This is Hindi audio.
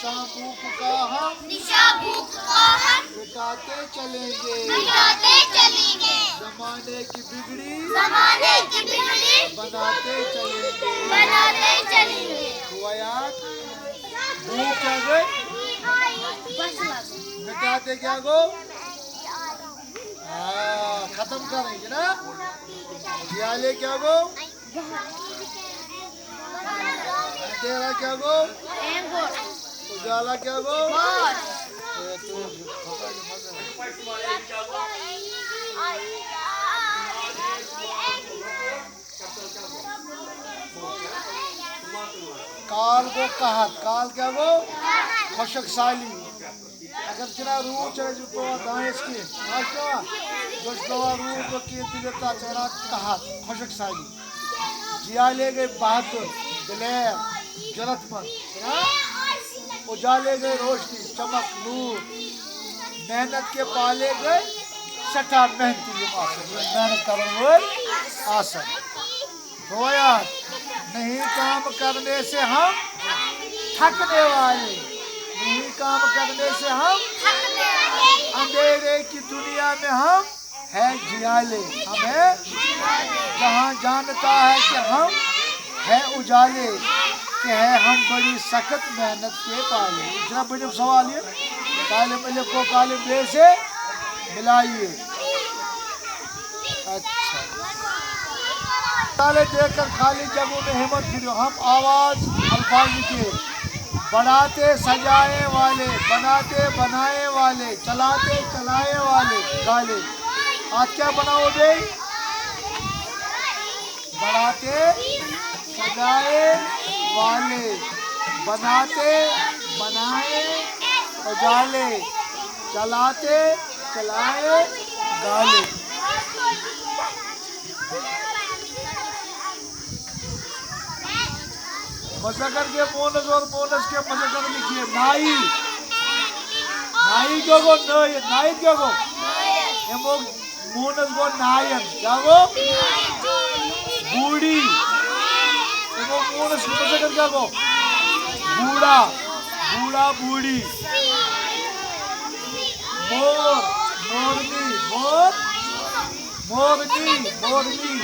निशा भूख का हम मिटाते चलेंगे। जमाने की बिगड़ी बनाते चलेंगे। हुआ याद? भूख क्या गई? मिटाते क्या गो? हाँ, खत्म करेंगे ना। जियाले क्या गो? अंधेरा क्या गो? उजाला क्या गो? काल गो कहत। काल क्या गो? खुशक साली। अगर चना रूह चले जो तो दाएं की आशा बस दवा रूह को की दिलता चना कहत खुशक साली। जियाले गए बहादुर दिलेर जरूरतमंद ना। उजाले गए रोशनी चमक नूर। मेहनत के पाले गए सटा मेहनती मेहनत करने वाले आसन। रोया नहीं काम करने से हम थकने वाले। नहीं काम करने से हम अंधेरे की दुनिया में हम है जियाले। हम है जहाँ जानता है कि हम है उजाले के है हम बड़ी सख्त मेहनत के पाले। इतना बड़ा सवाल है। काले मलिक को काले बे से मिलाइए। अच्छा ताले देखकर खाली जगहों में हिम्मत फिरो। हम आवाज अल्फाज लिखे। बढ़ाते सजाए वाले बनाते बनाए वाले चलाते चलाए वाले गाले। आज क्या बनाओगे? बढ़ाते सजाए वाले बनाते बनाए उजाले चलाते चलाए गाले। मशक्कत के बोनस और बोनस के मशक्कत लिखिए। नाई नाई क्यों गो? नाई क्यों गो? ये बोनस गो नायन क्या गो? बूढ़ी। ये बोनस की मशक्कत क्या गो? बूढ़ा बूढ़ा बूढ़ी। मोर मोरनी मोर मोरनी मोरनी।